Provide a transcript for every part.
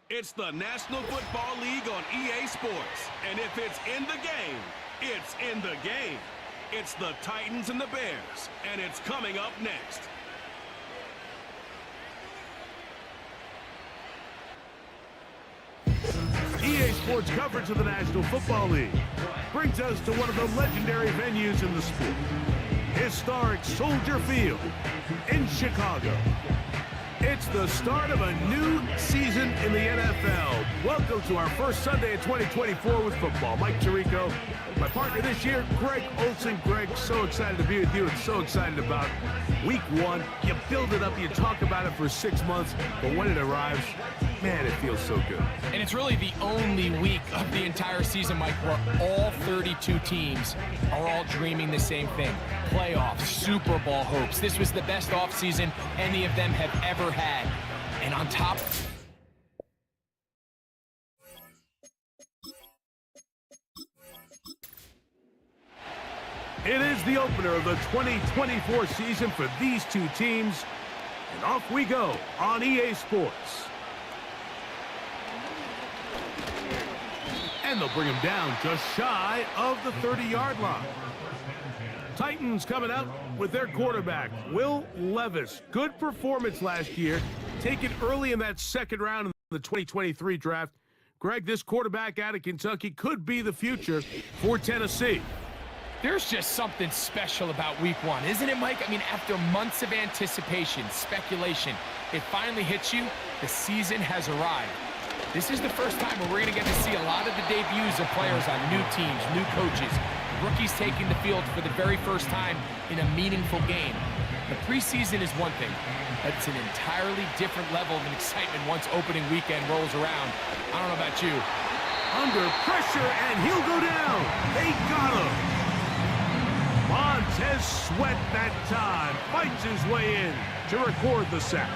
It's the National Football League on EA Sports. And if it's in the game, it's in the game. It's the Titans and the Bears, and it's coming up next. EA Sports coverage of the National Football League brings us to one of the legendary venues in the sport, historic Soldier Field in Chicago. It's the start of a new season in the NFL. Welcome to our first Sunday in 2024 with football. Mike Tirico, my partner this year, Greg Olsen. Greg, so excited to be with you and so excited about week one. You build it up, you talk about it for 6 months, but when it arrives, man, it feels so good. And it's really the only week of the entire season, Mike, where all 32 teams are all dreaming the same thing. Playoffs, Super Bowl hopes. This was the best offseason any of them have ever had. And on top... It is the opener of the 2024 season for these two teams. And off we go on EA Sports. And they'll bring him down just shy of the 30-yard line. Titans coming out with their quarterback, Will Levis. Good performance last year, taken early in that second round in the 2023 draft. Greg, this quarterback out of Kentucky could be the future for Tennessee. There's just something special about week one, isn't it, Mike? I mean, after months of anticipation, speculation, it finally hits you. The season has arrived. This is the first time where we're going to get to see a lot of the debuts of players on new teams, new coaches, rookies taking the field for the very first time in a meaningful game. The preseason is one thing, but it's an entirely different level of excitement once opening weekend rolls around. I don't know about you. Under pressure, and he'll go down. They got him. Montez Sweat that time fights his way in to record the sack.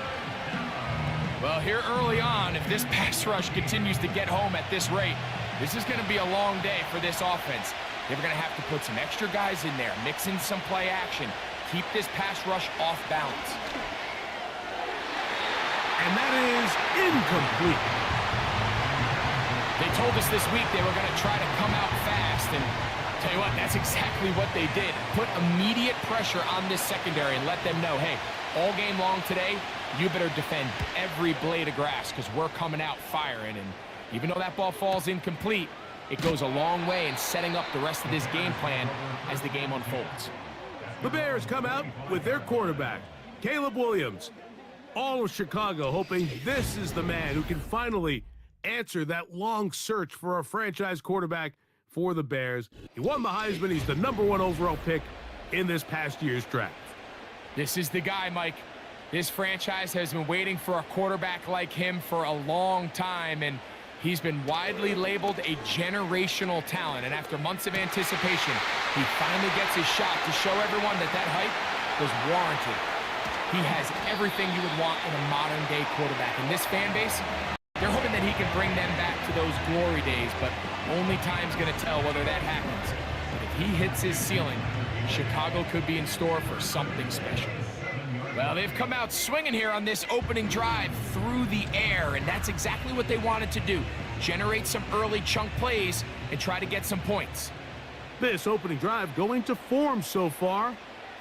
Well, here early on, if this pass rush continues to get home at this rate, this is going to be a long day for this offense. They're going to have to put some extra guys in there, mix in some play action, keep this pass rush off balance. And that is incomplete. They told us this week they were going to try to come out fast, and tell you what, that's exactly what they did. Put immediate pressure on this secondary and let them know, hey, all game long today, you better defend every blade of grass because we're coming out firing. And even though that ball falls incomplete, it goes a long way in setting up the rest of this game plan as the game unfolds. The Bears come out with their quarterback, Caleb Williams. All of Chicago hoping this is the man who can finally answer that long search for a franchise quarterback for the Bears. He won the Heisman. He's the #1 overall pick in this past year's draft. This is the guy, Mike. This franchise has been waiting for a quarterback like him for a long time, and he's been widely labeled a generational talent. And after months of anticipation, he finally gets his shot to show everyone that that hype was warranted. He has everything you would want in a modern-day quarterback. And this fan base, they're hoping that he can bring them back to those glory days, but only time's going to tell whether that happens. But if he hits his ceiling, Chicago could be in store for something special. Well, they've come out swinging here on this opening drive through the air, and that's exactly what they wanted to do. Generate some early chunk plays and try to get some points. This opening drive going to form so far.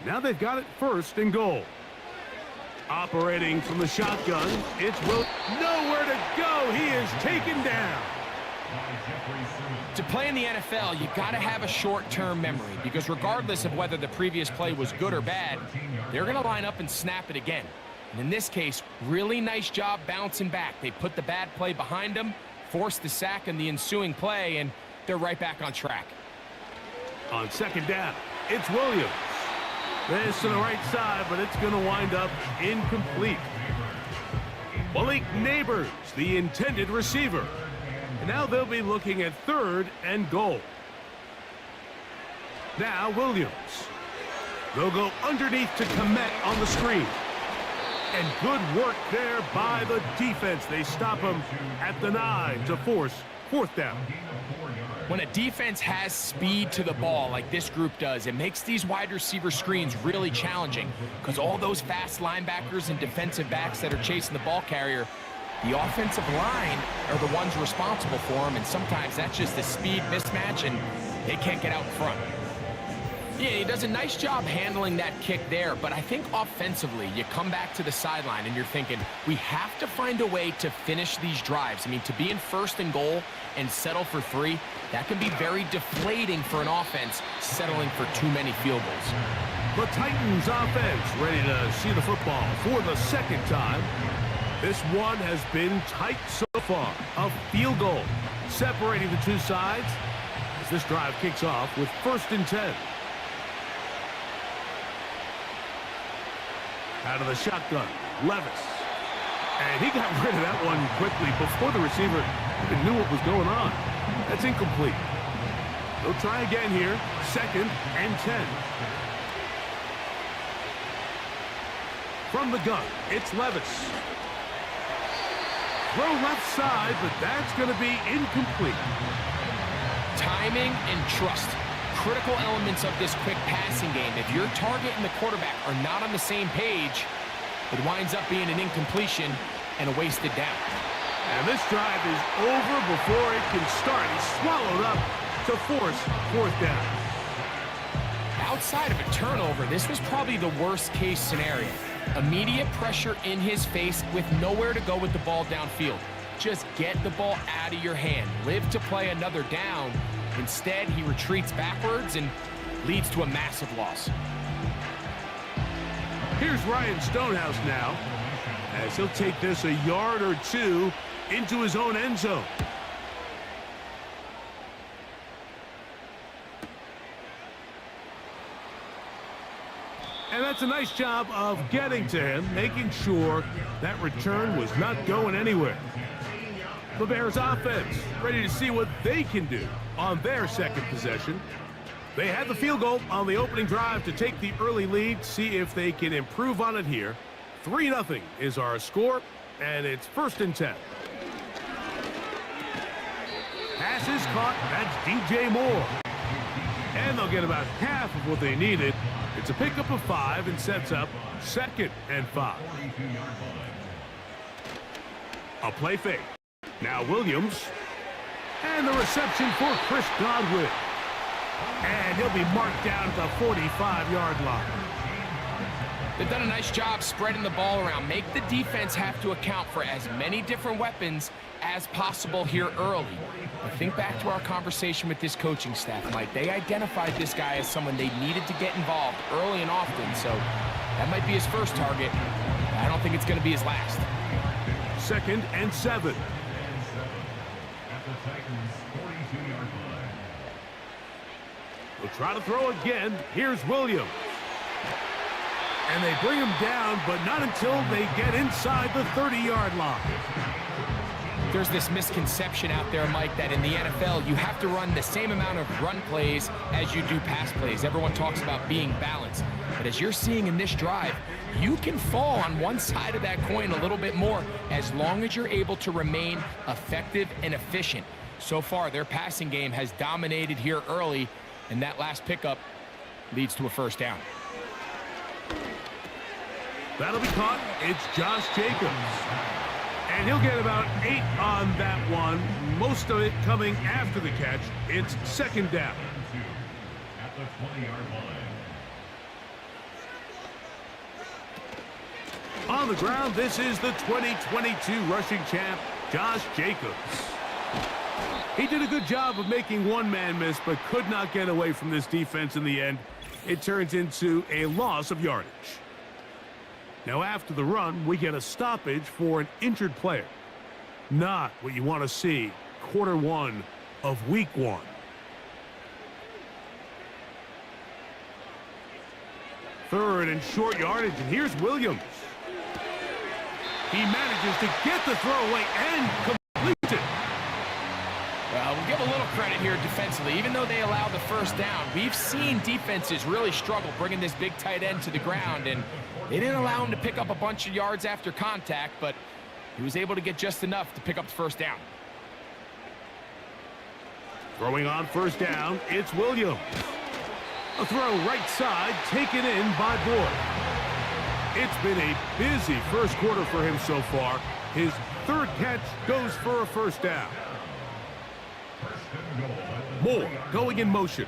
Now they've got it first and goal. Operating from the shotgun, it's Will. Nowhere to go. He is taken down. To play in the NFL, you got to have a short-term memory because regardless of whether the previous play was good or bad, they're going to line up and snap it again. And in this case, really nice job bouncing back. They put the bad play behind them, forced the sack in the ensuing play, and they're right back on track. On second down, it's Williams. This to the right side, but it's going to wind up incomplete. Malik Neighbors, the intended receiver. And now they'll be looking at third and goal. Now Williams. They'll go underneath to Komet on the screen. And good work there by the defense. They stop him at the 9 to force fourth down. When a defense has speed to the ball like this group does, it makes these wide receiver screens really challenging because all those fast linebackers and defensive backs that are chasing the ball carrier, the offensive line are the ones responsible for him, and sometimes that's just a speed mismatch, and they can't get out in front. Yeah, he does a nice job handling that kick there, but I think offensively, you come back to the sideline and you're thinking, we have to find a way to finish these drives. I mean, to be in first and goal and settle for 3, that can be very deflating for an offense settling for too many field goals. The Titans offense ready to see the football for the second time. This one has been tight so far. A field goal separating the two sides as this drive kicks off with 1st and 10. Out of the shotgun, Levis. And he got rid of that one quickly before the receiver even knew what was going on. That's incomplete. They'll try again here. 2nd and 10. From the gun, it's Levis. Throw left side, but that's going to be incomplete. Timing and trust. Critical elements of this quick passing game. If your target and the quarterback are not on the same page, it winds up being an incompletion and a wasted down. And this drive is over before it can start. He's swallowed up to force 4th down. Outside of a turnover, this was probably the worst case scenario. Immediate pressure in his face with nowhere to go with the ball downfield. Just get the ball out of your hand. Live to play another down. Instead, he retreats backwards and leads to a massive loss. Here's Ryan Stonehouse now, as he'll take this a yard or 2 into his own end zone. And that's a nice job of getting to him, making sure that return was not going anywhere. The Bears offense ready to see what they can do on their second possession. They had the field goal on the opening drive to take the early lead, see if they can improve on it here. 3-0 is our score, and it's 1st and 10. Pass is caught. That's DJ Moore. And they'll get about half of what they needed. It's a pickup of 5 and sets up 2nd and 5. A play fake. Now Williams. And the reception for Chris Godwin. And he'll be marked down at the 45-yard line. They've done a nice job spreading the ball around. Make the defense have to account for as many different weapons as possible here early. But think back to our conversation with this coaching staff, Mike. They identified this guy as someone they needed to get involved early and often, so that might be his first target. I don't think it's going to be his last. 2nd and 7. We'll try to throw again. Here's Williams. And they bring him down, but not until they get inside the 30-yard line. There's this misconception out there, Mike, that in the NFL, you have to run the same amount of run plays as you do pass plays. Everyone talks about being balanced. But as you're seeing in this drive, you can fall on one side of that coin a little bit more as long as you're able to remain effective and efficient. So far, their passing game has dominated here early, and that last pickup leads to a 1st down. That'll be caught. It's Josh Jacobs. And he'll get about 8 on that one. Most of it coming after the catch. It's 2nd down. At the 20-yard line. On the ground, this is the 2022 rushing champ, Josh Jacobs. He did a good job of making one man miss, but could not get away from this defense in the end. It turns into a loss of yardage. Now, after the run, we get a stoppage for an injured player. Not what you want to see quarter 1 of week 1. Third and short yardage, and here's Williams. He manages to get the throwaway and complete it. Well, we'll give a little credit here defensively. Even though they allowed the 1st down, we've seen defenses really struggle bringing this big tight end to the ground, and they didn't allow him to pick up a bunch of yards after contact, but he was able to get just enough to pick up the 1st down. Throwing on 1st down, it's Williams. A throw right side, taken in by Boyd. It's been a busy first quarter for him so far. His third catch goes for a first down. Moore going in motion.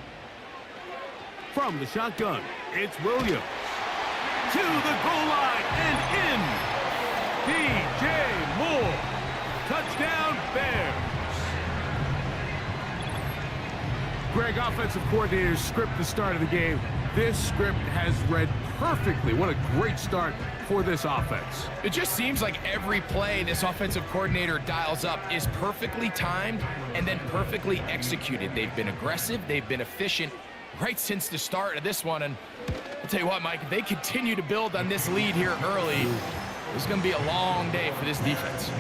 From the shotgun, it's Williams. To the goal line and in. DJ Moore. Touchdown, Bears. Greg, offensive coordinator's script the start of the game. This script has read perfectly. What a great start for this offense. It just seems like every play this offensive coordinator dials up is perfectly timed and then perfectly executed. They've been aggressive, they've been efficient right since the start of this one. And I'll tell you what, Mike, if they continue to build on this lead here early, this is going to be a long day for this defense.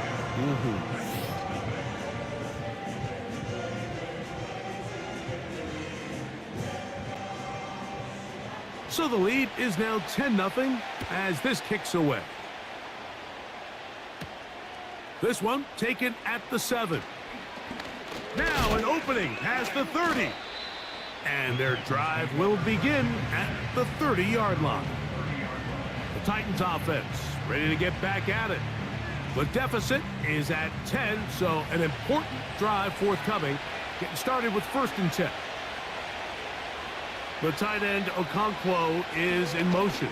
So the lead is now 10-0 as this kicks away. This one taken at the 7. Now an opening past the 30. And their drive will begin at the 30-yard line. The Titans offense ready to get back at it. The deficit is at 10, so an important drive forthcoming. Getting started with 1st and 10. The tight end, Okonkwo, is in motion.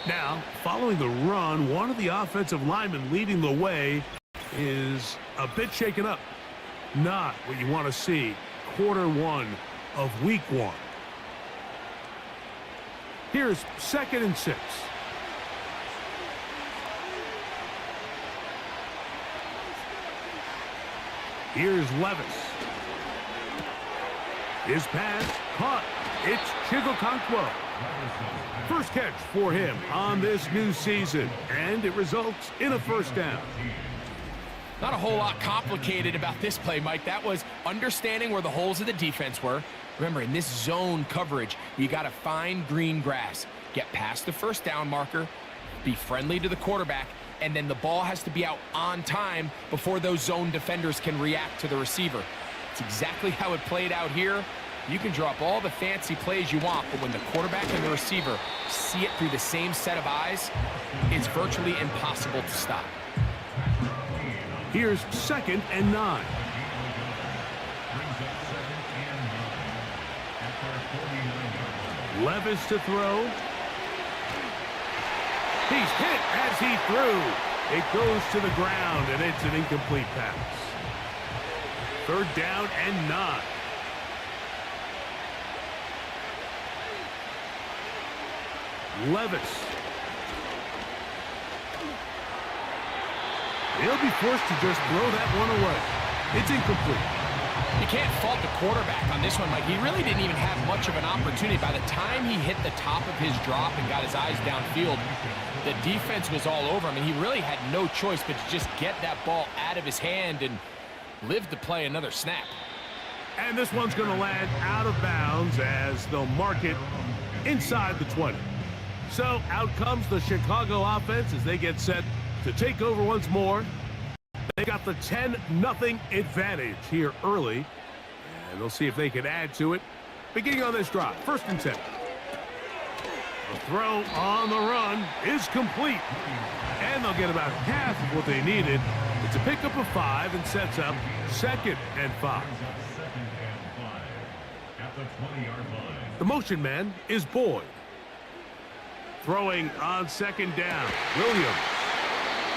Now, following the run, one of the offensive linemen leading the way is a bit shaken up. Not what you want to see. Quarter 1 of week 1. Here's 2nd and 6. Here's Levis. His pass caught. It's Okonkwo. First catch for him on this new season, and it results in a first down. Not a whole lot complicated about this play, Mike. That was understanding where the holes of the defense were. Remember, in this zone coverage, you got to find green grass. Get past the first down marker, be friendly to the quarterback, and then the ball has to be out on time before those zone defenders can react to the receiver. It's exactly how it played out here. You can draw up all the fancy plays you want, but when the quarterback and the receiver see it through the same set of eyes, it's virtually impossible to stop. Here's 2nd and 9. Levis to throw. He's hit as he threw. It goes to the ground, and it's an incomplete pass. 3rd down and 9. Levis. He'll be forced to just throw that one away. It's incomplete. You can't fault the quarterback on this one, Mike. He really didn't even have much of an opportunity. By the time he hit the top of his drop and got his eyes downfield, the defense was all over him. I mean, he really had no choice but to just get that ball out of his hand and live to play another snap. And this one's going to land out of bounds as they'll mark it inside the 20. So out comes the Chicago offense as they get set to take over once more. They got the 10-0 advantage here early, and they'll see if they can add to it. Beginning on this drive, 1st and 10. The throw on the run is complete, and they'll get about half of what they needed. It's a pickup of 5 and sets up 2nd and 5. The motion man is Boyd. Throwing on 2nd down, Williams.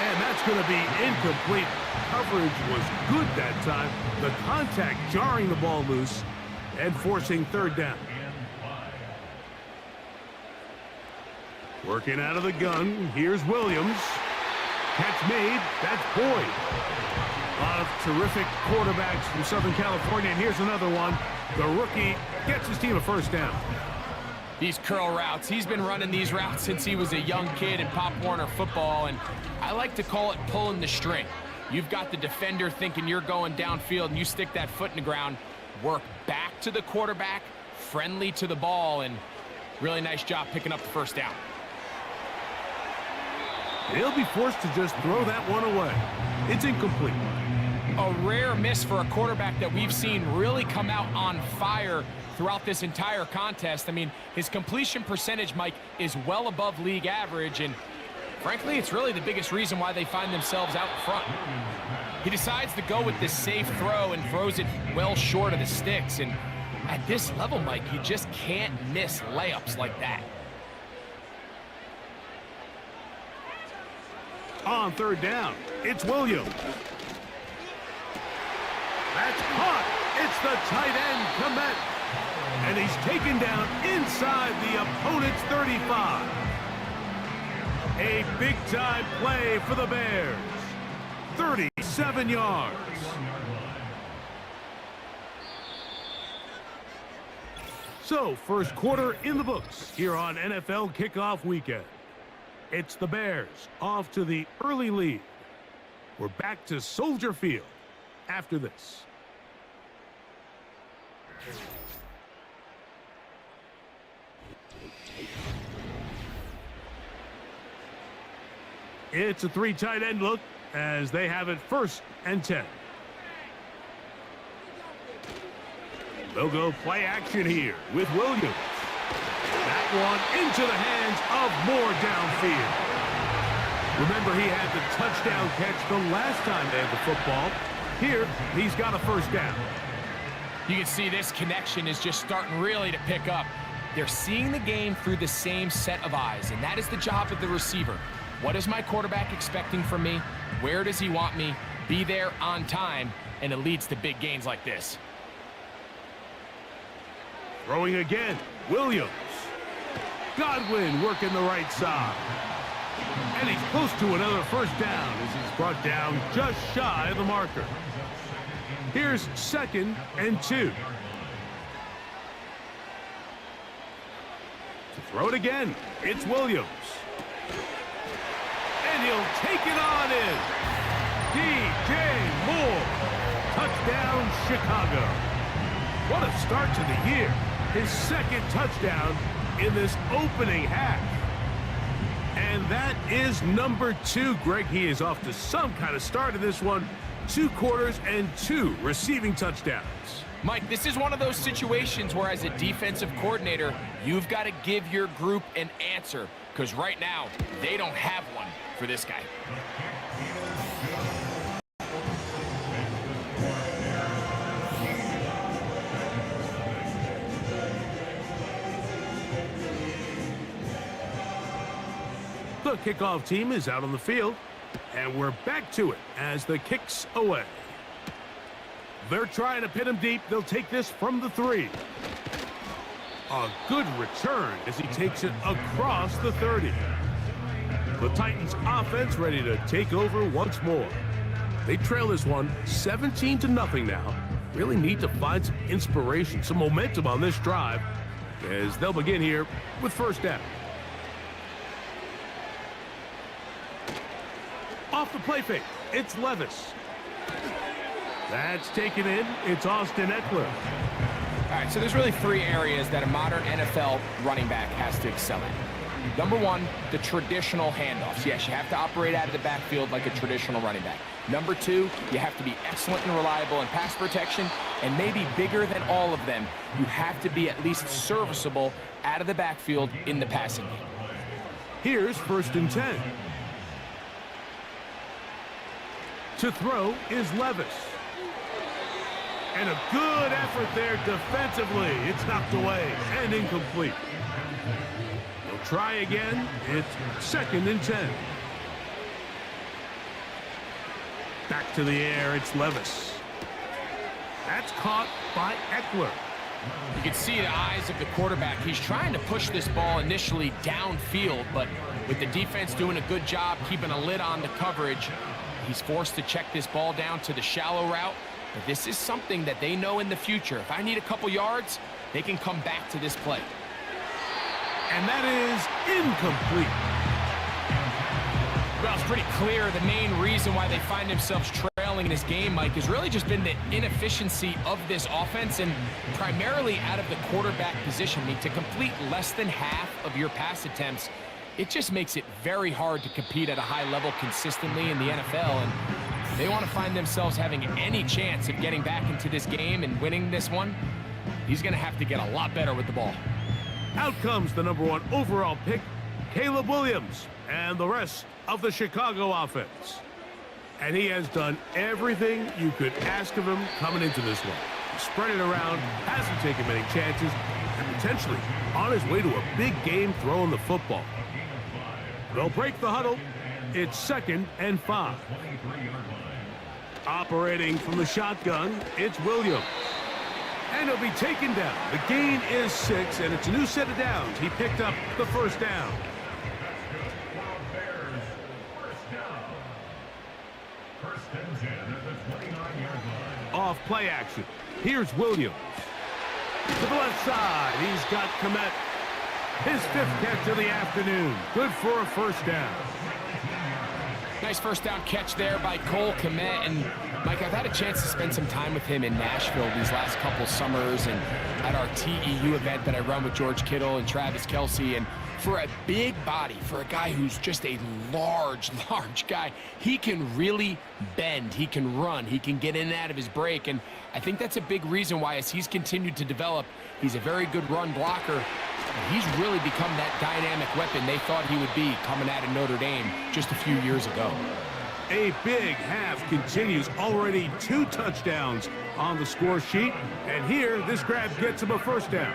And that's going to be incomplete. Coverage was good that time. The contact jarring the ball loose and forcing 3rd down. Working out of the gun, here's Williams. Catch made, that's Boyd. A lot of terrific quarterbacks from Southern California, and here's another one. The rookie gets his team a first down. These curl routes, he's been running these routes since he was a young kid in Pop Warner football, and I like to call it pulling the string. You've got the defender thinking you're going downfield, and you stick that foot in the ground, work back to the quarterback, friendly to the ball, and really nice job picking up the first down. He'll be forced to just throw that one away. It's incomplete. A rare miss for a quarterback that we've seen really come out on fire throughout this entire contest. I mean, his completion percentage, Mike, is well above league average, and Frankly, it's really the biggest reason why they find themselves out front. He decides to go with this safe throw and throws it well short of the sticks. And at this level, Mike, you just can't miss layups like that. On third down, it's Williams. That's caught. It's the tight end, Komet. And he's taken down inside the opponent's 35. A big-time play for the Bears. 37 yards. So, first quarter in the books here on NFL Kickoff Weekend. It's the Bears off to the early lead. We're back to Soldier Field after this. It's a three tight end look as they have it 1st and 10. They'll go play action here with Williams. That one into the hands of Moore downfield. Remember, he had the touchdown catch the last time they had the football. Here, he's got a 1st down. You can see this connection is just starting really to pick up. They're seeing the game through the same set of eyes, and that is the job of the receiver. What is my quarterback expecting from me? Where does he want me? Be there on time, and it leads to big gains like this. Throwing again, Williams. Godwin working the right side. And he's close to another 1st down as he's brought down just shy of the marker. Here's 2nd and 2. To throw it again, it's Williams. And he'll take it on in. DJ Moore. Touchdown, Chicago. What a start to the year. His 2nd touchdown in this opening half. And that is number 2. Greg, he is off to some kind of start in this one. 2 quarters and 2 receiving touchdowns. Mike, this is one of those situations where as a defensive coordinator, you've got to give your group an answer, because right now, they don't have one for this guy. The kickoff team is out on the field, and we're back to it as the kick's away. They're trying to pin him deep. They'll take this from the 3. A good return as he takes it across the 30. The Titans offense ready to take over once more. They trail this one 17-0 now. Really need to find some inspiration, some momentum on this drive as they'll begin here with 1st down. Off the play fake, it's Levis. That's taken in. It's Austin Eckler. All right, so there's really 3 areas that a modern NFL running back has to excel at. Number 1, the traditional handoffs. Yes, you have to operate out of the backfield like a traditional running back. Number 2, you have to be excellent and reliable in pass protection, and maybe bigger than all of them, you have to be at least serviceable out of the backfield in the passing game. Here's 1st and 10. To throw is Levis. And a good effort there defensively. It's knocked away and incomplete. They'll try again. It's 2nd and 10. Back to the air, it's Levis. That's caught by Eckler. You can see the eyes of the quarterback. He's trying to push this ball initially downfield, but with the defense doing a good job keeping a lid on the coverage, he's forced to check this ball down to the shallow route. But this is something that they know in the future. If I need a couple yards, they can come back to this play. And that is incomplete. Well, it's pretty clear the main reason why they find themselves trailing in this game, Mike, has really just been the inefficiency of this offense and primarily out of the quarterback position. I mean, to complete less than half of your pass attempts, it just makes it very hard to compete at a high level consistently in the NFL. And they want to find themselves having any chance of getting back into this game and winning this one. He's going to have to get a lot better with the ball. Out comes the number 1 overall pick, Caleb Williams and the rest of the Chicago offense. And he has done everything you could ask of him coming into this one. Spread it around, hasn't taken many chances, and potentially on his way to a big game throwing the football. They'll break the huddle. It's 2nd and 5. Operating from the shotgun, it's Williams. And he'll be taken down. The gain is 6, and it's a new set of downs. He picked up the first down. Off play action. Here's Williams. To the left side. He's got Komet. His 5th catch of the afternoon. Good for a first down. Nice first down catch there by Cole Komet. And Mike, I've had a chance to spend some time with him in Nashville these last couple summers and at our TEU event that I run with George Kittle and Travis Kelce. And for a big body, for a guy who's just a large guy, he can really bend, he can run, he can get in and out of his break. And I think that's a big reason why, as he's continued to develop, he's a very good run blocker. And he's really become that dynamic weapon they thought he would be coming out of Notre Dame just a few years ago. A big half continues. Already 2 touchdowns on the score sheet. And here, this grab gets him a first down.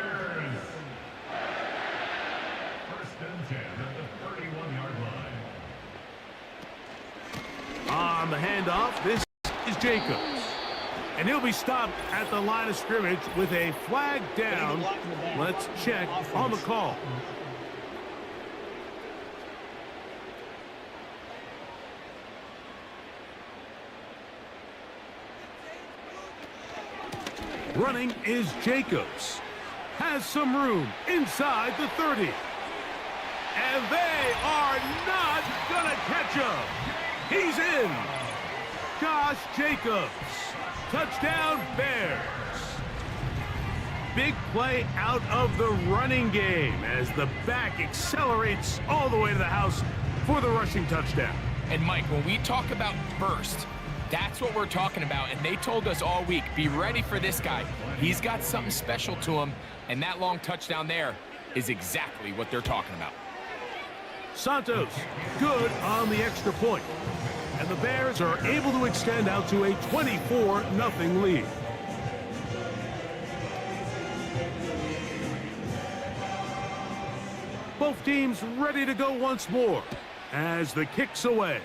On the handoff, this is Jacobs. And he'll be stopped at the line of scrimmage with a flag down. Let's check on the call. Running is Jacobs. Has some room inside the 30. And they are not going to catch him. He's in. Josh Jacobs. Touchdown, Bears. Big play out of the running game as the back accelerates all the way to the house for the rushing touchdown. And Mike, when we talk about burst, that's what we're talking about. And they told us all week, be ready for this guy. He's got something special to him. And that long touchdown there is exactly what they're talking about. Santos, good on the extra point. And the Bears are able to extend out to a 24-0 lead. Both teams ready to go once more as the kick's away.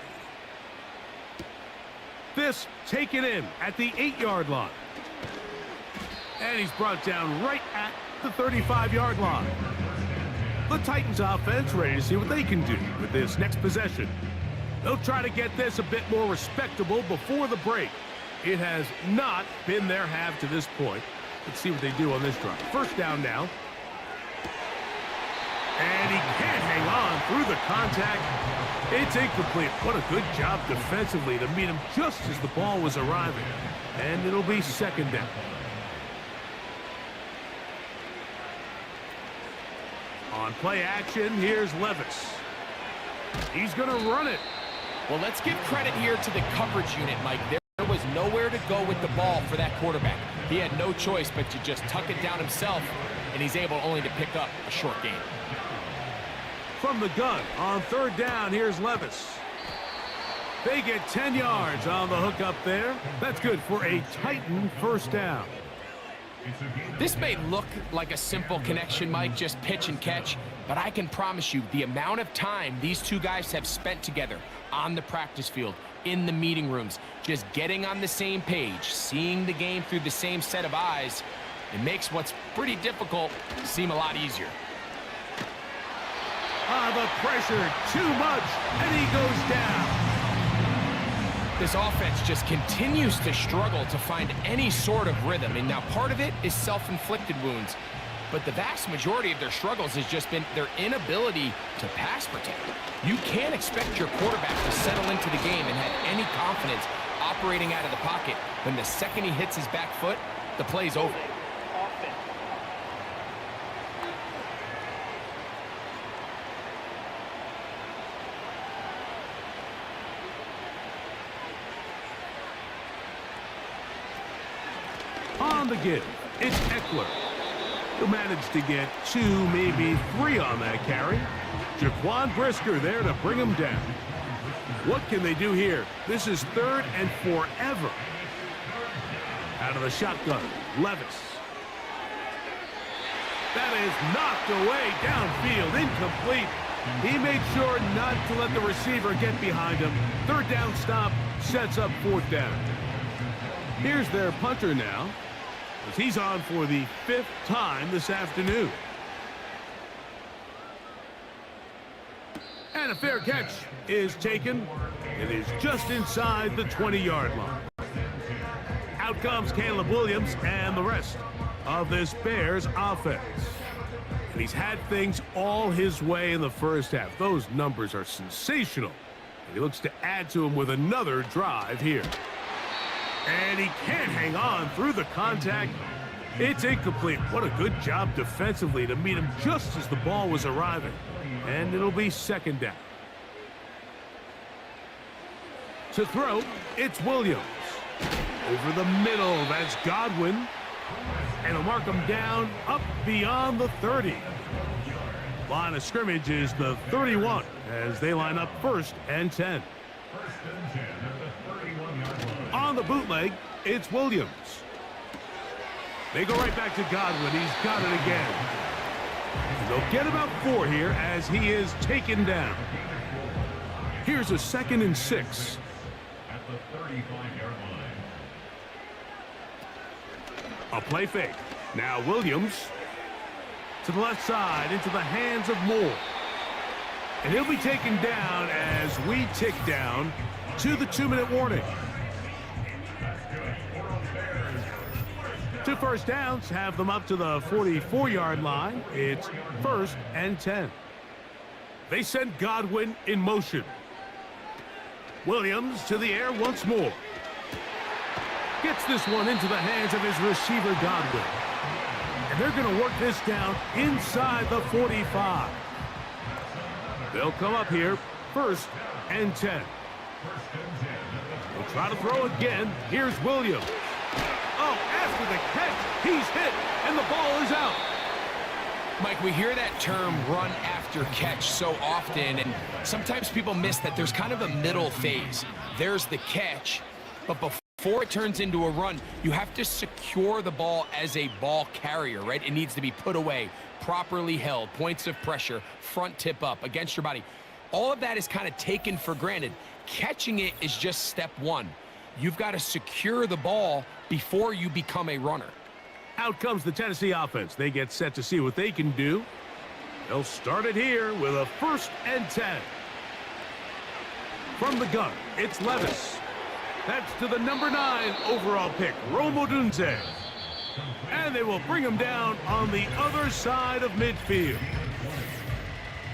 This taken in at the 8-yard line. And he's brought down right at the 35-yard line. The Titans offense ready to see what they can do with this next possession. They'll try to get this a bit more respectable before the break. It has not been their half to this point. Let's see what they do on this drive. First down now. And he can't hang on through the contact. It's incomplete. What a good job defensively to meet him just as the ball was arriving. And it'll be 2nd down. On play action, here's Levis. He's going to run it. Well, let's give credit here to the coverage unit, Mike. There was nowhere to go with the ball for that quarterback. He had no choice but to just tuck it down himself, and he's able only to pick up a short gain. From the gun, on 3rd down, here's Levis. They get 10 yards on the hook up there. That's good for a Titan first down. This may look like a simple connection, Mike, just pitch and catch, but I can promise you the amount of time these two guys have spent together on the practice field, in the meeting rooms, just getting on the same page, seeing the game through the same set of eyes, it makes what's pretty difficult seem a lot easier. The pressure, too much, and he goes down. This offense just continues to struggle to find any sort of rhythm, and now part of it is self-inflicted wounds, but the vast majority of their struggles has just been their inability to pass protect. You can't expect your quarterback to settle into the game and have any confidence operating out of the pocket when the second he hits his back foot, the play's over. On the give, it's Eckler, who managed to get 2, maybe 3 on that carry. Jaquan Brisker there to bring him down. What can they do here? This is 3rd and forever. Out of the shotgun, Levis. That is knocked away downfield, incomplete. He made sure not to let the receiver get behind him. 3rd down stop sets up 4th down. Here's their punter now, as he's on for the 5th time this afternoon. And a fair catch is taken. It is just inside the 20-yard line. Out comes Caleb Williams and the rest of this Bears offense. And he's had things all his way in the first half. Those numbers are sensational. And he looks to add to them with another drive here. And he can't hang on through the contact. It's incomplete. What a good job defensively to meet him just as the ball was arriving. And it'll be 2nd down. To throw, it's Williams. Over the middle, that's Godwin. And he'll mark him down up beyond the 30. Line of scrimmage is the 31 as they line up 1st and 10. On the bootleg, it's Williams. They go right back to Godwin. He's got it again. And they'll get about 4 here as he is taken down. Here's a 2nd and 6. At the 35-yard line. A play fake. Now Williams to the left side into the hands of Moore. And he'll be taken down as we tick down to the 2-minute warning. 2 first downs have them up to the 44-yard line. It's 1st and 10. They send Godwin in motion. Williams to the air once more. Gets this one into the hands of his receiver, Godwin. And they're going to work this down inside the 45. They'll come up here, 1st and 10. They'll try to throw again. Here's Williams. Oh, after the catch, he's hit, and the ball is out. Mike, we hear that term run after catch so often, and sometimes people miss that there's kind of a middle phase. There's the catch, but before it turns into a run, you have to secure the ball as a ball carrier, right? It needs to be put away, properly held, points of pressure, front tip up against your body. All of that is kind of taken for granted. Catching it is just step 1. You've got to secure the ball before you become a runner. Out comes the Tennessee offense. They get set to see what they can do. They'll start it here with a 1st and 10. From the gun, it's Levis. That's to the number 9 overall pick, Rome Odunze. And they will bring him down on the other side of midfield.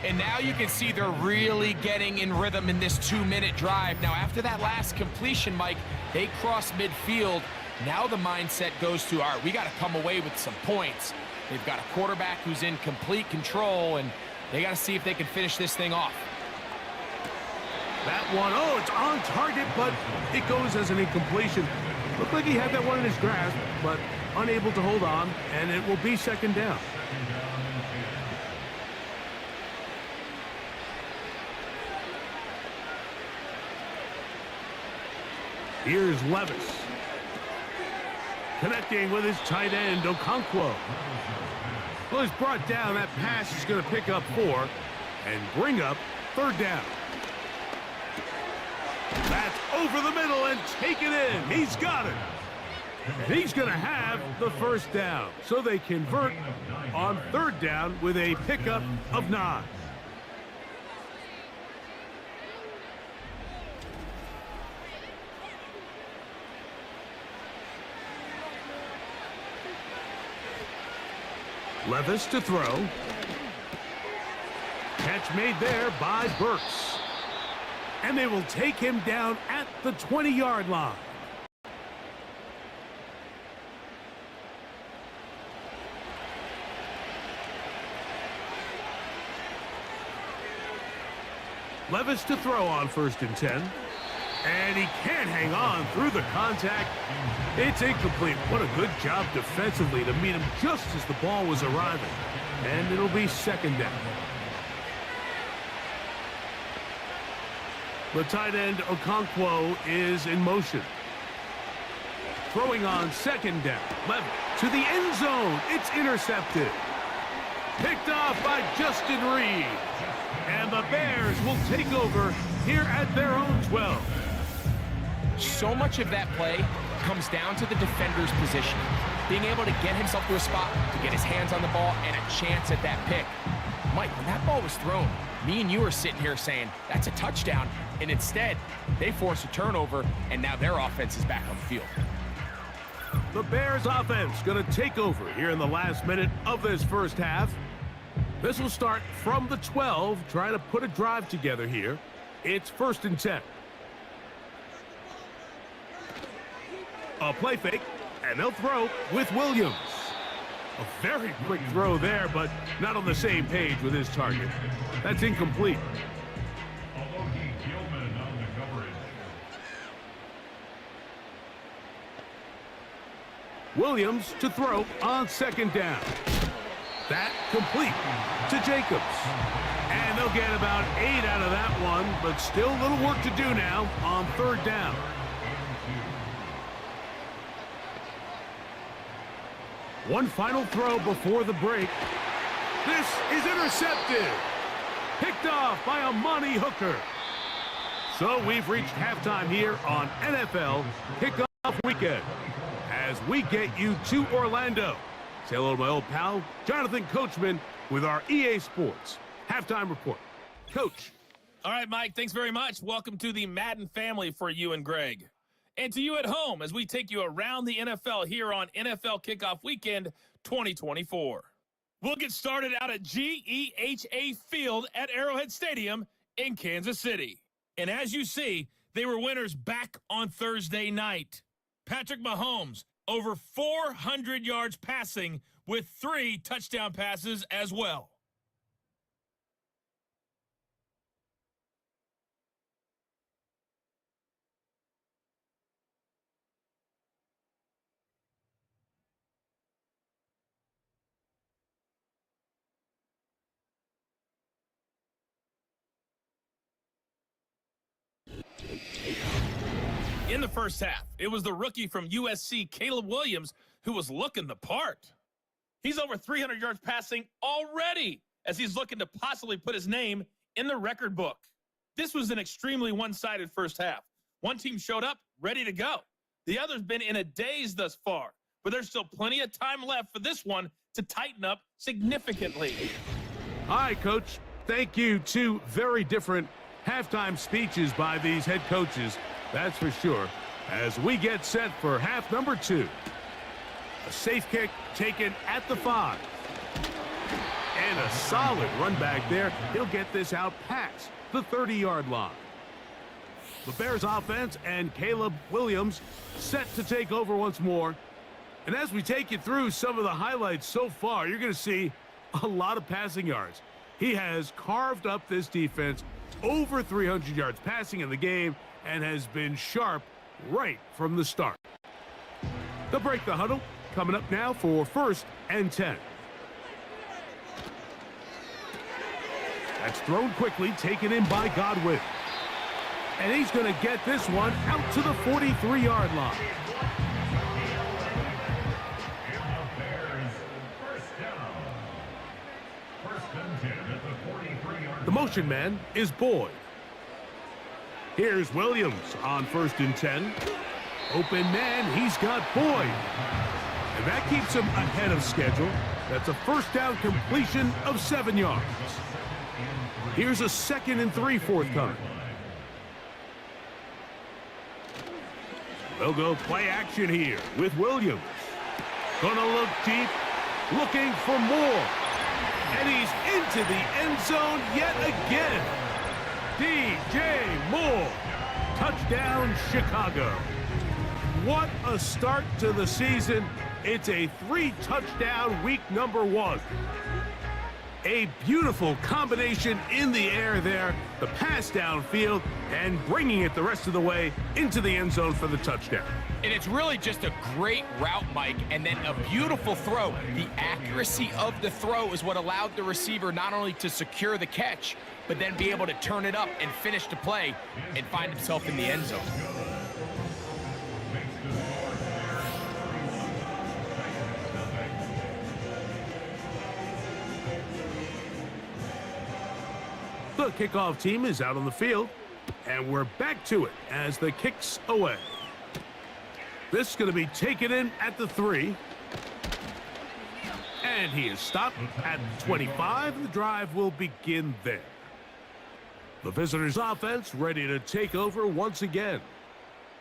And now you can see they're really getting in rhythm in this 2-minute drive. Now, after that last completion, Mike, they cross midfield. Now the mindset goes to, all right, we got to come away with some points. They've got a quarterback who's in complete control, and they got to see if they can finish this thing off. That one, oh, it's on target, but it goes as an incompletion. Looked like he had that one in his grasp, but unable to hold on, and it will be 2nd down. Here's Levis. Connecting with his tight end, Okonkwo. Well, he's brought down. That pass is going to pick up 4 and bring up 3rd down. That's over the middle and taken in. He's got it. And he's going to have the 1st down. So they convert on 3rd down with a pickup of 9. Levis to throw. Catch made there by Burks. And they will take him down at the 20-yard line. Levis to throw on 1st and 10. And he can't hang on through the contact. It's incomplete. What a good job defensively to meet him just as the ball was arriving. And it'll be 2nd down. The tight end Okonkwo is in motion. Throwing on second down. Level to the end zone. It's intercepted. Picked off by Justin Reed. And the Bears will take over here at their own 12. So much of that play comes down to the defender's position. Being able to get himself to a spot, to get his hands on the ball, and a chance at that pick. Mike, when that ball was thrown, me and you are sitting here saying, that's a touchdown. And instead, they force a turnover, and now their offense is back on the field. The Bears offense going to take over here in the last minute of this first half. This will start from the 12, trying to put a drive together here. It's 1st and 10. A play fake, and they'll throw with Williams. A very quick throw there, but not on the same page with his target. That's incomplete. Williams to throw on second down. That complete to Jacobs. And they'll get about 8 out of that one, but still a little work to do now on 3rd down. One final throw before the break. This is intercepted. Picked off by Amani Hooker. So we've reached halftime here on NFL Kickoff Weekend as we get you to Orlando. Say hello to my old pal, Jonathan Coachman, with our EA Sports Halftime Report. Coach. All right, Mike, thanks very much. Welcome to the Madden family for you and Greg. And to you at home as we take you around the NFL here on NFL Kickoff Weekend 2024. We'll get started out at GEHA Field at Arrowhead Stadium in Kansas City. And as you see, they were winners back on Thursday night. Patrick Mahomes, over 400 yards passing with 3 touchdown passes as well. In the first half, it was the rookie from USC, Caleb Williams, who was looking the part. He's over 300 yards passing already as he's looking to possibly put his name in the record book. This was an extremely one-sided first half. One team showed up ready to go. The other's been in a daze thus far, but there's still plenty of time left for this one to tighten up significantly. Hi, Coach. Thank you. 2 very different halftime speeches by these head coaches. That's for sure, as we get set for half number 2. A safe kick taken at the 5. And a solid run back there. He'll get this out past the 30-yard line. The Bears offense and Caleb Williams set to take over once more. And as we take you through some of the highlights so far, you're going to see a lot of passing yards. He has carved up this defense, over 300 yards passing in the game, and has been sharp right from the start. They'll break the huddle, coming up now for 1st and 10. That's thrown quickly, taken in by Godwin. And he's going to get this one out to the 43-yard line. The motion man is Boyd. Here's Williams on 1st and 10. Open man, he's got Boyd. And that keeps him ahead of schedule. That's a 1st down completion of 7 yards. Here's a 2nd and 3 forthcoming. They'll go play action here with Williams. Gonna look deep, looking for more. And he's into the end zone yet again. DJ Moore. Touchdown, Chicago. What a start to the season. It's a 3-touchdown week number 1. A beautiful combination in the air there. The pass downfield and bringing it the rest of the way into the end zone for the touchdown. And it's really just a great route, Mike, and then a beautiful throw. The accuracy of the throw is what allowed the receiver not only to secure the catch, but then be able to turn it up and finish the play and find himself in the end zone. The kickoff team is out on the field, and we're back to it as the kick's away. This is going to be taken in at the 3. And he is stopped at 25, and the drive will begin there. The visitors' offense ready to take over once again.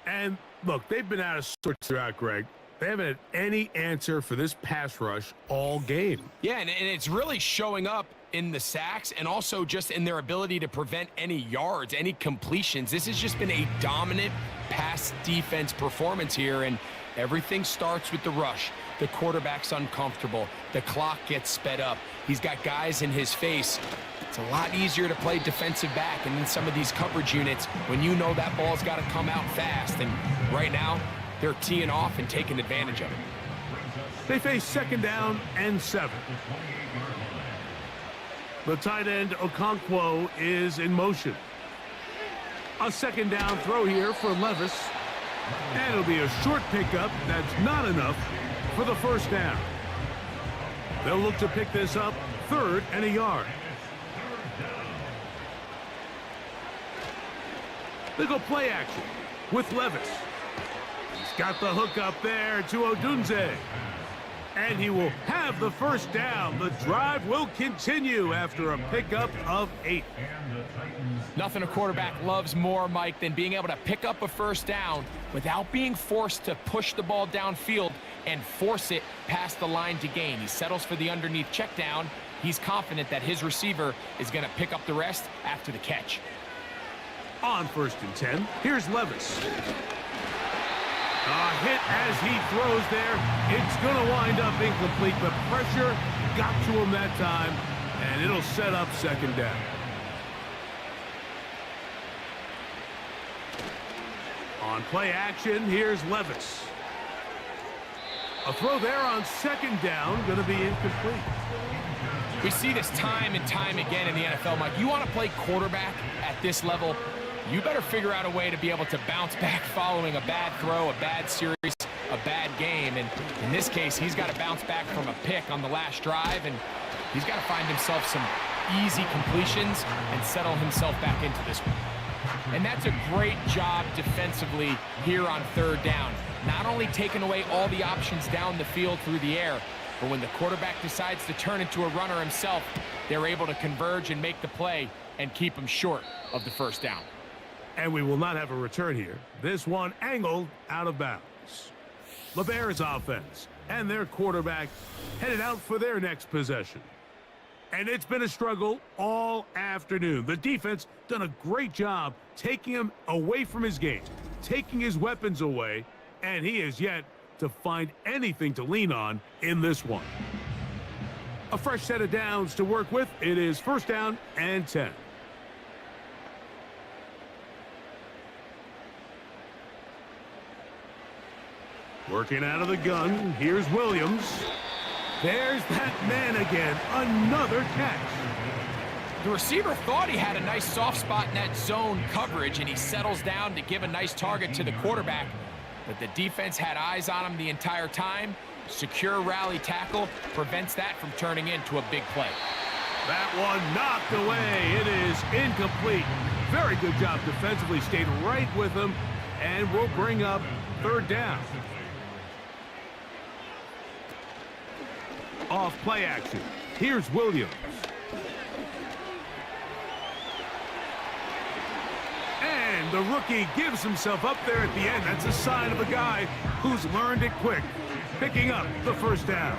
And look, they've been out of sorts throughout, Greg. They haven't had any answer for this pass rush all game. Yeah, and it's really showing up in the sacks and also just in their ability to prevent any yards, any completions. This has just been a dominant pass defense performance here, and everything starts with the rush. The quarterback's uncomfortable. The clock gets sped up. He's got guys in his face. It's a lot easier to play defensive back and in some of these coverage units when you know that ball's got to come out fast. And right now, they're teeing off and taking advantage of it. They face 2nd down and 7. The tight end, Okonkwo, is in motion. A 2nd down throw here for Levis. And it'll be a short pickup. That's not enough for the 1st down. They'll look to pick this up 3rd and a yard. They go play action with Levis. He's got the hook up there to Odunze. And he will have the 1st down. The drive will continue after a pickup of 8. Nothing a quarterback loves more, Mike, than being able to pick up a 1st down without being forced to push the ball downfield and force it past the line to gain. He settles for the underneath check down. He's confident that his receiver is going to pick up the rest after the catch. On 1st and 10, here's Levis. A hit as he throws there. It's going to wind up incomplete. The pressure got to him that time, and it'll set up 2nd down. On play action, here's Levis. A throw there on 2nd down, going to be incomplete. We see this time and time again in the NFL, Mike. You want to play quarterback at this level, you better figure out a way to be able to bounce back following a bad throw, a bad series, a bad game. And in this case, he's got to bounce back from a pick on the last drive, and he's got to find himself some easy completions and settle himself back into this one. And that's a great job defensively here on 3rd down. Not only taking away all the options down the field through the air, but when the quarterback decides to turn into a runner himself, they're able to converge and make the play and keep him short of the 1st down. And we will not have a return here. This one angled out of bounds. The Bears offense and their quarterback headed out for their next possession. And it's been a struggle all afternoon. The defense done a great job taking him away from his game, taking his weapons away, and he has yet to find anything to lean on in this one. A fresh set of downs to work with. It is 1st down and 10. Working out of the gun, here's Williams. There's that man again, another catch. The receiver thought he had a nice soft spot in that zone coverage, and he settles down to give a nice target to the quarterback. But the defense had eyes on him the entire time. Secure rally tackle prevents that from turning into a big play. That one knocked away. It is incomplete. Very good job defensively. Stayed right with him, and will bring up 3rd down. Off play action. Here's Williams. And the rookie gives himself up there at the end. That's a sign of a guy who's learned it quick, picking up the 1st down.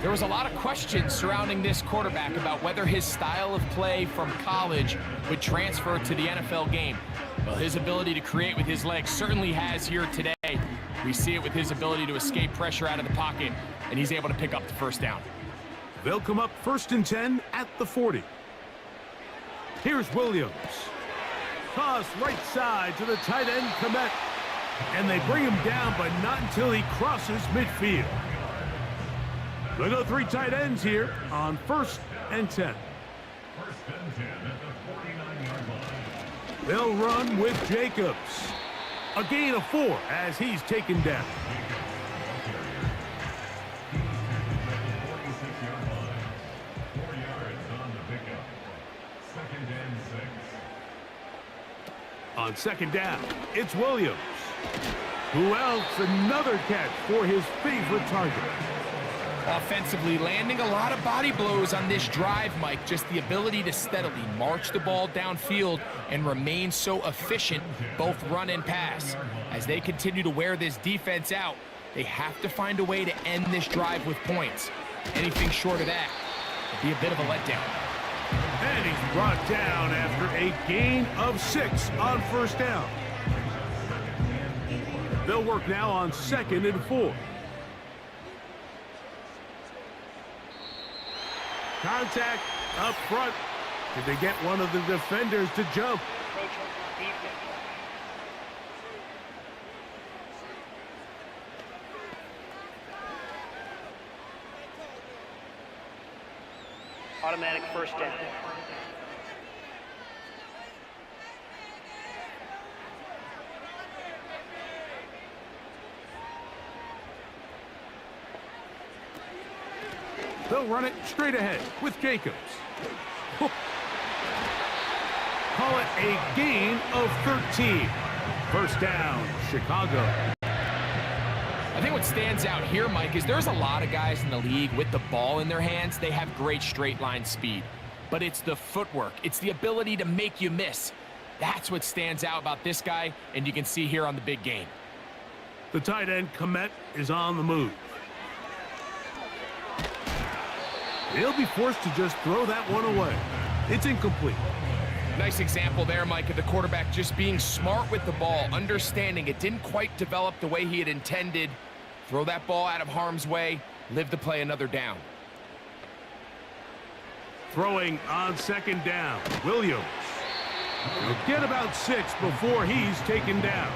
There was a lot of questions surrounding this quarterback about whether his style of play from college would transfer to the NFL game. Well, his ability to create with his legs certainly has here today. We see it with his ability to escape pressure out of the pocket, and he's able to pick up the 1st down. They'll come up 1st and 10 at the 40. Here's Williams. Toss right side to the tight end, Komet. And they bring him down, but not until he crosses midfield. They go 3 tight ends here on 1st and 10. They'll run with Jacobs. A gain of 4 as he's taken down. 46-yard line. 4 yards on the pickup. 2nd and 6. On 2nd down, it's Williams. Who else? Another catch for his favorite target. Offensively, landing a lot of body blows on this drive, Mike. Just the ability to steadily march the ball downfield and remain so efficient, both run and pass. As they continue to wear this defense out, they have to find a way to end this drive with points. Anything short of that would be a bit of a letdown. And he's brought down after a gain of 6 on 1st down. They'll work now on 2nd and 4. Contact up front. Did they get one of the defenders to jump? Automatic 1st down. They'll run it straight ahead with Jacobs. Call it a gain of 13. 1st down, Chicago. I think what stands out here, Mike, is there's a lot of guys in the league with the ball in their hands. They have great straight line speed, but it's the footwork. It's the ability to make you miss. That's what stands out about this guy, and you can see here on the big game. The tight end, Komet, is on the move. He'll be forced to just throw that one away. It's incomplete. Nice example there, Mike, of the quarterback just being smart with the ball, understanding it didn't quite develop the way he had intended. Throw that ball out of harm's way, live to play another down. Throwing on 2nd down, Williams. He'll get about 6 before he's taken down.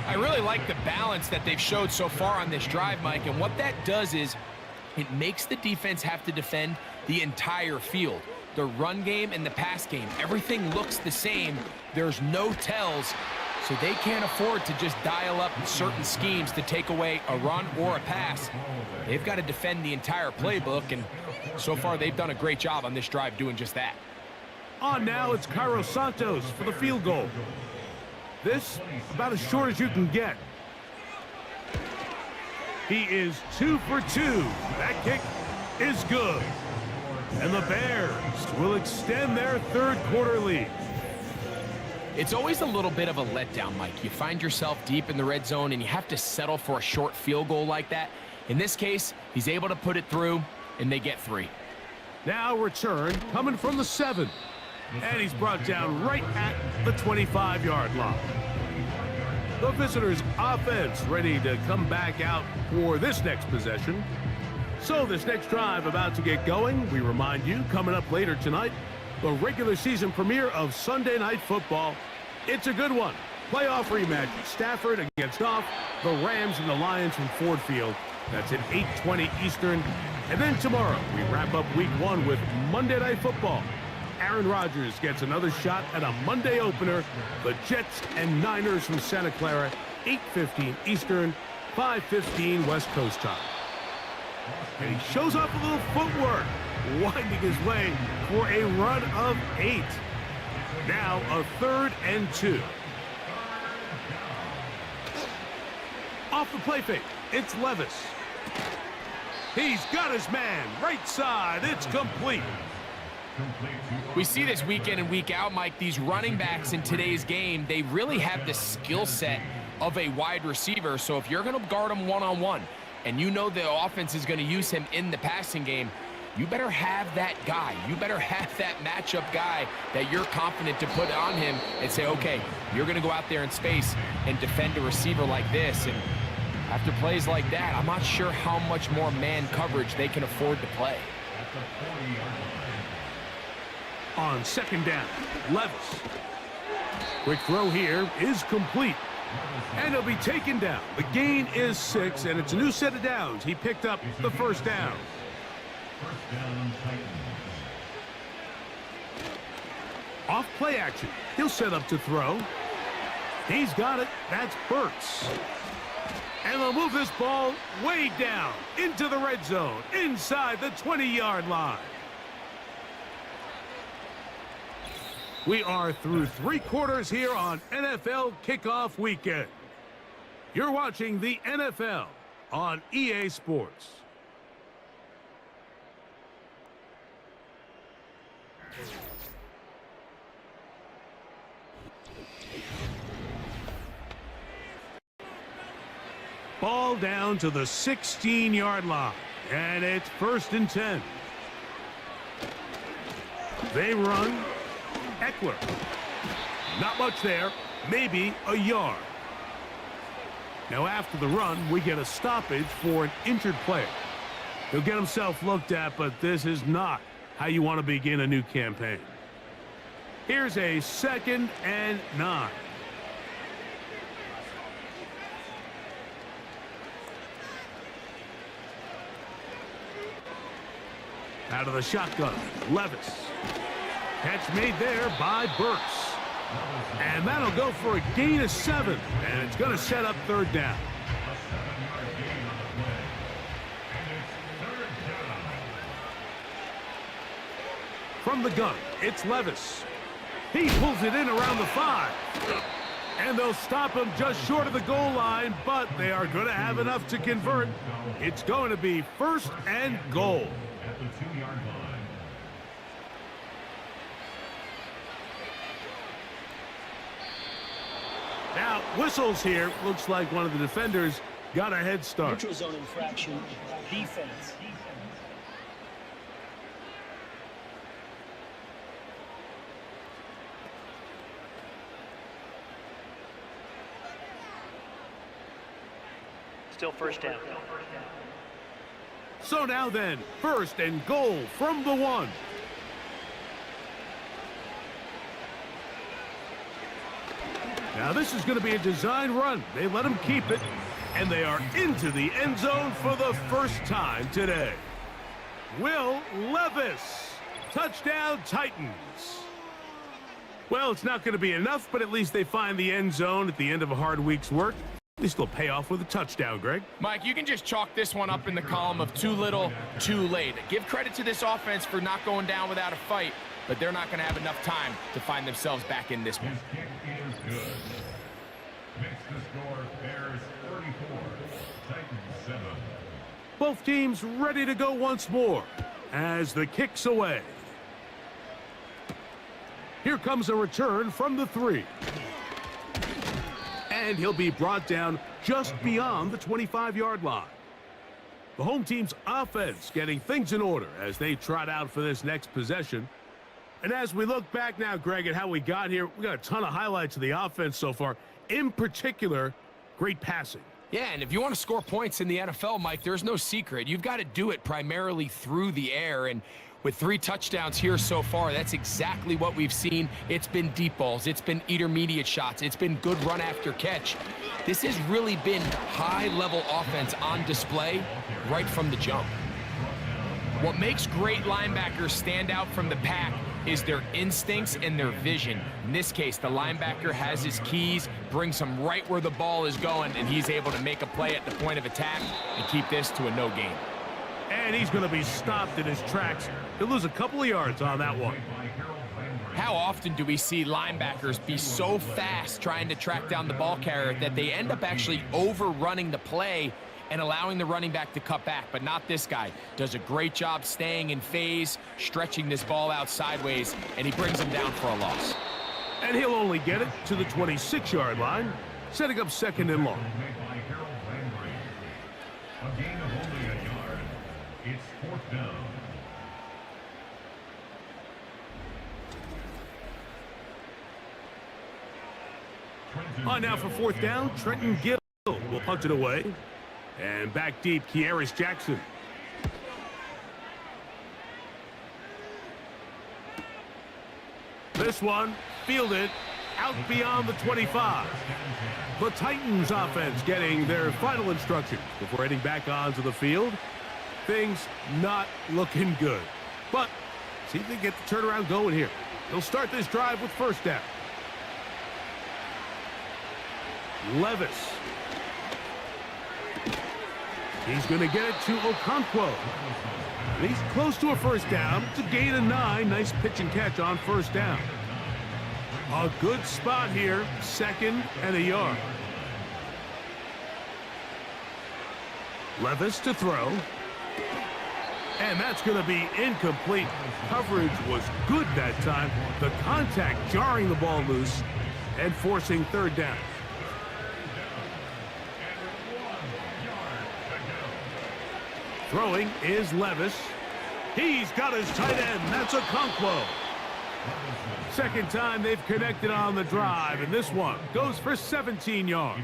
I really like the balance that they've showed so far on this drive, Mike, and what that does is it makes the defense have to defend the entire field. The run game and the pass game, everything looks the same. There's no tells, so they can't afford to just dial up certain schemes to take away a run or a pass. They've got to defend the entire playbook, and so far they've done a great job on this drive doing just that. On now, it's Cairo Santos for the field goal. This, about as short as you can get. He is 2 for 2. That kick is good. And the Bears will extend their 3rd quarter lead. It's always a little bit of a letdown, Mike. You find yourself deep in the red zone and you have to settle for a short field goal like that. In this case, he's able to put it through, and they get 3. Now return coming from the 7. And he's brought down right at the 25-yard line. The visitors' offense ready to come back out for this next possession. So this next drive about to get going. We remind you, coming up later tonight, the regular season premiere of Sunday Night Football. It's a good one. Playoff rematch, Stafford against Goff, the Rams and the Lions from Ford Field. That's at 8:20 Eastern. And then tomorrow, we wrap up week 1 with Monday Night Football. Aaron Rodgers gets another shot at a Monday opener. The Jets and Niners from Santa Clara, 8:15 Eastern, 5:15 West Coast time. And he shows off a little footwork, winding his way for a run of 8. Now a 3rd and 2. Off the play fake, it's Levis. He's got his man, right side, it's complete. We see this week in and week out, Mike. These running backs in today's game, they really have the skill set of a wide receiver. So if you're going to guard him one-on-one and you know the offense is going to use him in the passing game, you better have that guy. You better have that matchup guy that you're confident to put on him and say, okay, you're going to go out there in space and defend a receiver like this. And after plays like that, I'm not sure how much more man coverage they can afford to play. On 2nd down, Levis. Quick throw here is complete. And he'll be taken down. The gain is 6, and it's a new set of downs. He picked up the 1st down. Off play action. He'll set up to throw. He's got it. That's Burks. And they'll move this ball way down into the red zone, inside the 20-yard line. We are through 3 quarters here on NFL Kickoff Weekend. You're watching the NFL on EA Sports. Ball down to the 16-yard line, and it's 1st and 10. They run. Eckler. Not much there. Maybe a yard. Now after the run, we get a stoppage for an injured player. He'll get himself looked at, but this is not how you want to begin a new campaign. Here's a 2nd and 9. Out of the shotgun, Levis. Catch made there by Burks. And that'll go for a gain of 7. And it's going to set up 3rd down. From the gun, it's Levis. He pulls it in around the 5. And they'll stop him just short of the goal line, but they are going to have enough to convert. It's going to be 1st and goal. At the 2-yard line. Now, whistles here. Looks like one of the defenders got a head start. Neutral zone infraction, defense. Still 1st down. So now then, 1st and goal from the 1. Now this is going to be a design run. They let him keep it, and they are into the end zone for the first time today. Will Levis. Touchdown Titans. Well, it's not going to be enough, but at least they find the end zone at the end of a hard week's work. At least they'll pay off with a touchdown, Greg. Mike, you can just chalk this one up in the column of too little, too late. Give credit to this offense for not going down without a fight, but they're not going to have enough time to find themselves back in this one. His kick is good. Makes the score Bears 34, Titans 7. Both teams ready to go once more as the kick's away. Here comes a return from the 3. And he'll be brought down just beyond the 25-yard line. The home team's offense getting things in order as they trot out for this next possession. And as we look back now, Greg, at how we got here, we got a ton of highlights of the offense so far. In particular, great passing. Yeah, and if you want to score points in the NFL, Mike, there's no secret. You've got to do it primarily through the air, and with 3 touchdowns here so far, that's exactly what we've seen. It's been deep balls. It's been intermediate shots. It's been good run after catch. This has really been high-level offense on display right from the jump. What makes great linebackers stand out from the pack is their instincts and their vision. In this case, the linebacker has his keys, brings him right where the ball is going, and he's able to make a play at the point of attack and keep this to a no gain. And he's going to be stopped in his tracks. He'll lose a couple of yards on that one. How often do we see linebackers be so fast trying to track down the ball carrier that they end up actually overrunning the play and allowing the running back to cut back? But not this guy. Does a great job staying in phase, stretching this ball out sideways, and he brings him down for a loss. And he'll only get it to the 26-yard line, setting up 2nd and long. A gain of only a yard. It's 4th down. On now for 4th down, Trenton Gill will punt it away. And back deep, Kearis Jackson. This one, fielded out beyond the 25. The Titans offense getting their final instructions before heading back onto the field. Things not looking good. But see if they get the turnaround going here. He'll start this drive with first down. Levis. He's going to get it to Okonkwo. And he's close to a first down. It's a gain of 9. Nice pitch and catch on first down. A good spot here. 2nd and a yard. Levis to throw. And that's going to be incomplete. Coverage was good that time. The contact jarring the ball loose and forcing third down. Throwing is Levis. He's got his tight end. That's Okonkwo. Second time they've connected on the drive, and this one goes for 17 yards.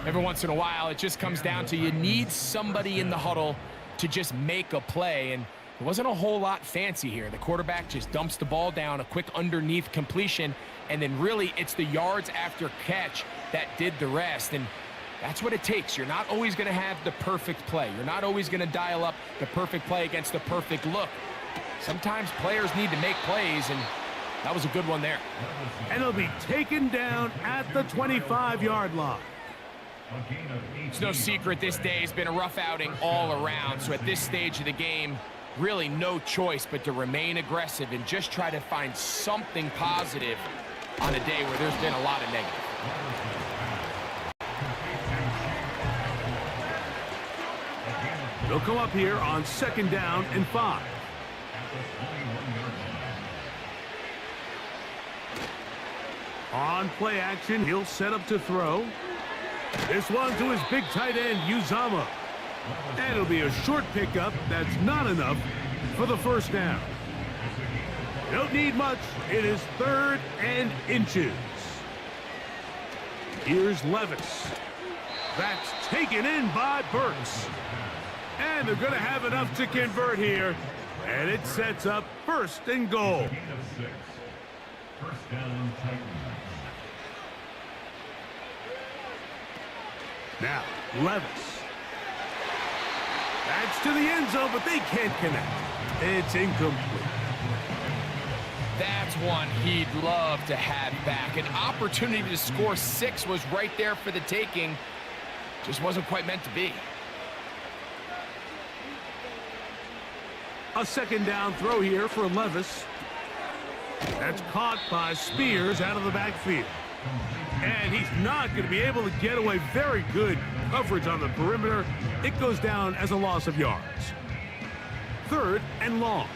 Every once in a while, it just comes down to you need somebody in the huddle to just make a play, and it wasn't a whole lot fancy here. The quarterback just dumps the ball down, a quick underneath completion, and then really it's the yards after catch that did the rest, and that's what it takes. You're not always going to have the perfect play. You're not always going to dial up the perfect play against the perfect look. Sometimes players need to make plays, and that was a good one there. And he'll be taken down at the 25-yard line. It's no secret this day has been a rough outing all around, so at this stage of the game, really no choice but to remain aggressive and just try to find something positive on a day where there's been a lot of negative. They'll come up here on 2nd down and 5. On play action, he'll set up to throw. This one to his big tight end, Uzama. And it'll be a short pickup. That's not enough for the first down. Don't need much. It is 3rd and inches. Here's Levis. That's taken in by Burks. And they're going to have enough to convert here. And it sets up 1st and goal. First down, Titans. Now, Levis. That's to the end zone, but they can't connect. It's incomplete. That's one he'd love to have back. An opportunity to score 6 was right there for the taking. Just wasn't quite meant to be. A 2nd down throw here for Levis. That's caught by Spears out of the backfield. And he's not going to be able to get away. Very good coverage on the perimeter. It goes down as a loss of yards. 3rd and long.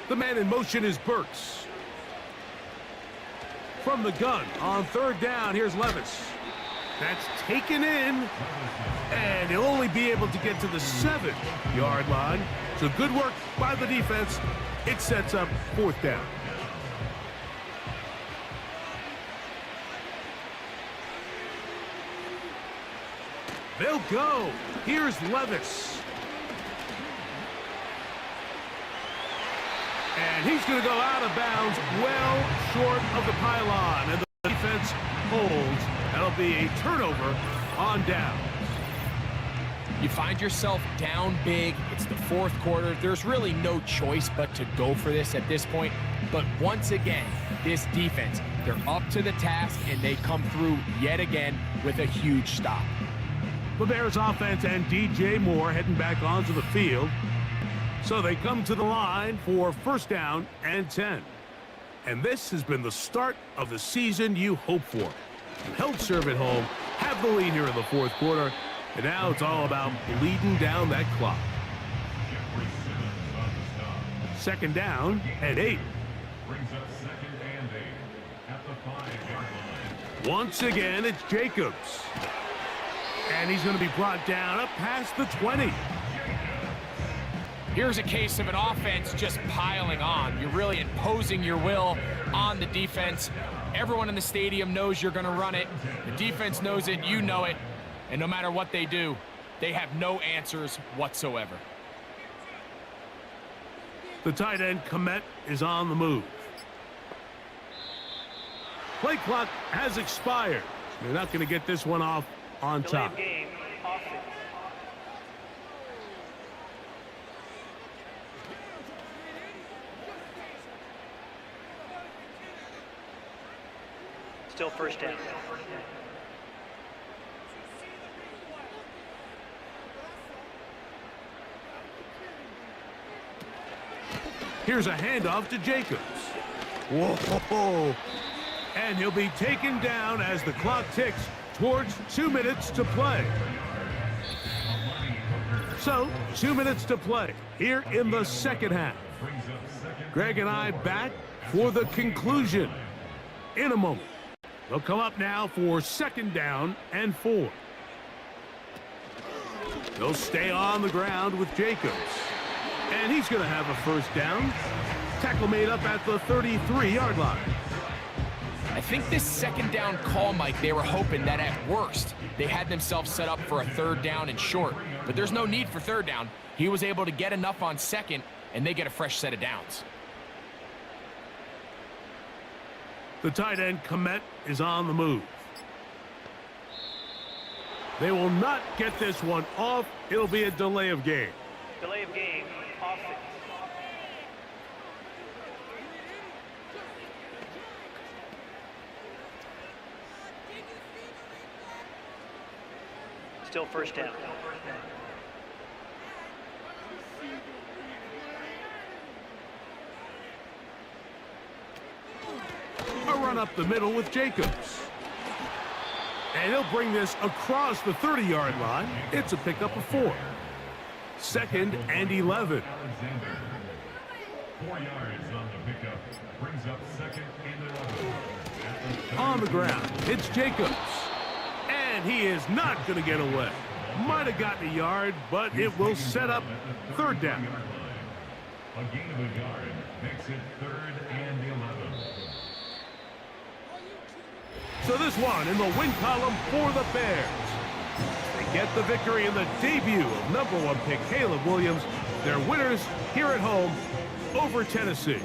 The man in motion is Burks. From the gun on 3rd down, here's Levis. That's taken in. And he'll only be able to get to the 7-yard line. So good work by the defense. It sets up 4th down. They'll go. Here's Levis. And he's going to go out of bounds well short of the pylon. And the defense holds. That'll be a turnover on down. You find yourself down big. It's the 4th quarter. There's really no choice but to go for this at this point. But once again, this defense, they're up to the task, and they come through yet again with a huge stop. The Bears offense and DJ Moore heading back onto the field. So they come to the line for 1st down and 10. And this has been the start of the season you hope for. You held serve at home, have the lead here in the 4th quarter, and now it's all about bleeding down that clock. 2nd down and 8. Brings up 2nd and 8 at the 5-yard line. Once again, it's Jacobs. And he's going to be brought down up past the 20. Here's a case of an offense just piling on. You're really imposing your will on the defense. Everyone in the stadium knows you're going to run it. The defense knows it. You know it. And no matter what they do, they have no answers whatsoever. The tight end, Komet, is on the move. Play clock has expired. They're not going to get this one off on top. Delay of game, offense. Still first down. Here's a handoff to Jacobs. Whoa! And he'll be taken down as the clock ticks towards 2 minutes to play. So, 2 minutes to play here in the second half. Greg and I back for the conclusion in a moment. They'll come up now for 2nd down and 4. They'll stay on the ground with Jacobs. And he's going to have a first down. Tackle made up at the 33-yard line. I think this 2nd down call, Mike, they were hoping that at worst they had themselves set up for a 3rd down and short. But there's no need for 3rd down. He was able to get enough on 2nd, and they get a fresh set of downs. The tight end, Komet, is on the move. They will not get this one off. It'll be a delay of game. Delay of game. Offense. Still first down. A run up the middle with Jacobs. And he'll bring this across the 30-yard line. It's a pickup of 4. 2nd and 11. Alexander. 4 yards on the pickup. Brings up 2nd and 11. On the ground, it's Jacobs. And he is not going to get away. Might have gotten a yard, but it will set up 3rd down. A gain of a yard makes it 3rd and 11. So this one in the win column for the Bears. They get the victory in the debut of #1 pick Caleb Williams. They're winners here at home over Tennessee.